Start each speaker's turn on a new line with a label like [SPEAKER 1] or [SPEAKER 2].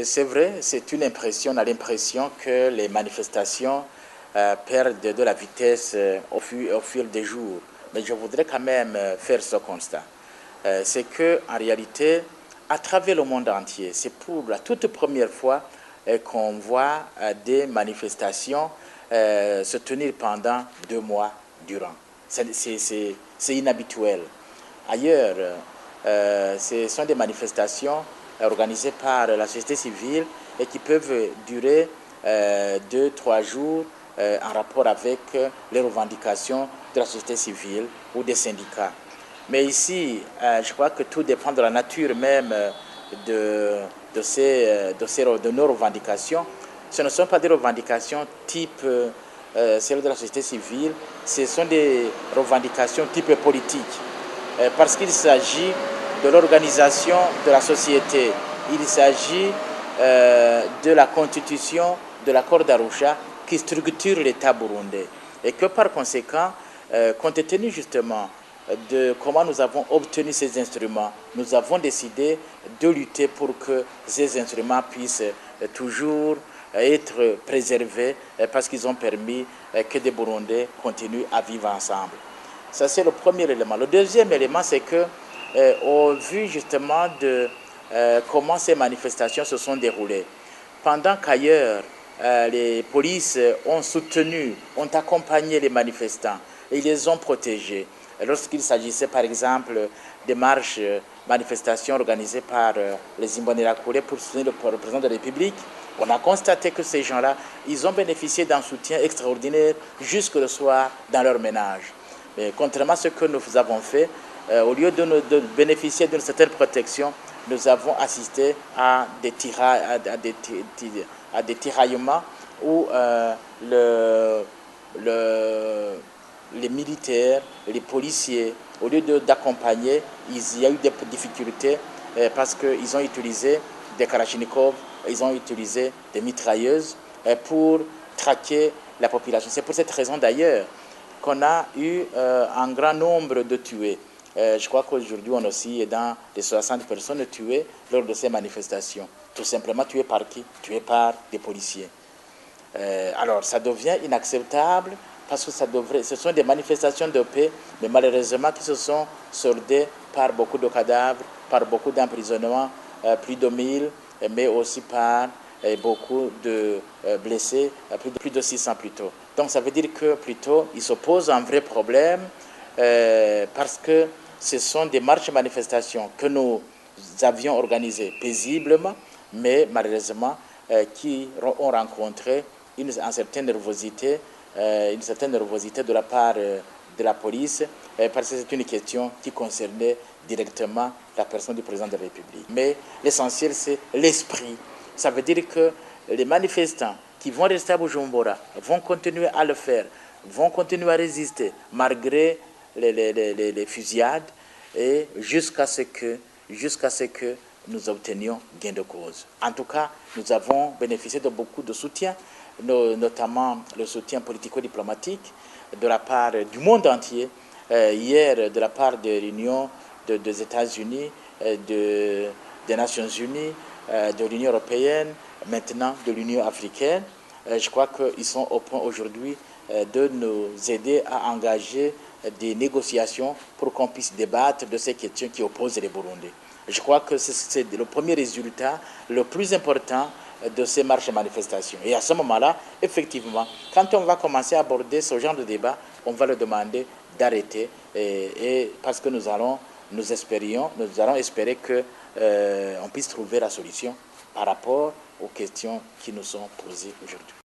[SPEAKER 1] C'est vrai, c'est une impression, on a l'impression que les manifestations perdent de la vitesse au fil des jours. Mais je voudrais quand même faire ce constat. C'est qu'en réalité, à travers le monde entier, c'est pour la toute première fois qu'on voit des manifestations se tenir pendant 2 mois durant. C'est inhabituel. Ailleurs, ce sont des manifestations organisées par la société civile et qui peuvent durer 2-3 jours en rapport avec les revendications de la société civile ou des syndicats. Mais ici, je crois que tout dépend de la nature même de nos revendications. Ce ne sont pas des revendications type celles de la société civile, ce sont des revendications type politique. Parce qu'il s'agit de l'organisation de la société. Il s'agit de la constitution de l'accord d'Arusha qui structure l'État burundais. Et que par conséquent, compte tenu justement de comment nous avons obtenu ces instruments, nous avons décidé de lutter pour que ces instruments puissent toujours être préservés parce qu'ils ont permis que des Burundais continuent à vivre ensemble. Ça, c'est le premier élément. Le deuxième élément, c'est que, au vu justement de comment ces manifestations se sont déroulées, pendant qu'ailleurs, les polices ont soutenu, ont accompagné les manifestants et ils les ont protégés. Lorsqu'il s'agissait, par exemple, des marches, manifestations organisées par les Imbonerakure pour soutenir le président de la République, on a constaté que ces gens-là, ils ont bénéficié d'un soutien extraordinaire jusque le soir dans leur ménage. Mais contrairement à ce que nous avons fait, au lieu de bénéficier d'une certaine protection, nous avons assisté à des tiraillements où les militaires, les policiers, au lieu d'accompagner, il y a eu des difficultés parce qu'ils ont utilisé des kalachnikovs, ils ont utilisé des mitrailleuses pour traquer la population. C'est pour cette raison d'ailleurs qu'on a eu un grand nombre de tués. Je crois qu'aujourd'hui, on aussi est dans les 60 personnes tuées lors de ces manifestations. Tout simplement tuées par qui? Tuées par des policiers. Alors, ça devient inacceptable parce que ce sont des manifestations de paix, mais malheureusement qui se sont soldées par beaucoup de cadavres, par beaucoup d'emprisonnements, plus de 1000, mais aussi par beaucoup de blessés, plus de 600 plutôt. Donc ça veut dire que plutôt il se pose un vrai problème parce que ce sont des marches et manifestations que nous avions organisées paisiblement, mais malheureusement qui ont rencontré une certaine nervosité de la part de la police, parce que c'est une question qui concernait directement la personne du président de la République. Mais l'essentiel, c'est l'esprit. Ça veut dire que les manifestants qui vont rester à Bujumbura vont continuer à le faire, vont continuer à résister malgré les fusillades et jusqu'à ce que nous obtenions gain de cause. En tout cas, nous avons bénéficié de beaucoup de soutien, notamment le soutien politico-diplomatique de la part du monde entier. Hier, de la part de l'Union des États-Unis, des Nations Unies, de l'Union européenne, maintenant de l'Union africaine. Je crois qu'ils sont au point aujourd'hui de nous aider à engager des négociations pour qu'on puisse débattre de ces questions qui opposent les Burundais. Je crois que c'est le premier résultat, le plus important de ces marches et manifestations. Et à ce moment-là, effectivement, quand on va commencer à aborder ce genre de débat, on va le demander d'arrêter et parce que nous allons espérer que on puisse trouver la solution par rapport aux questions qui nous sont posées aujourd'hui.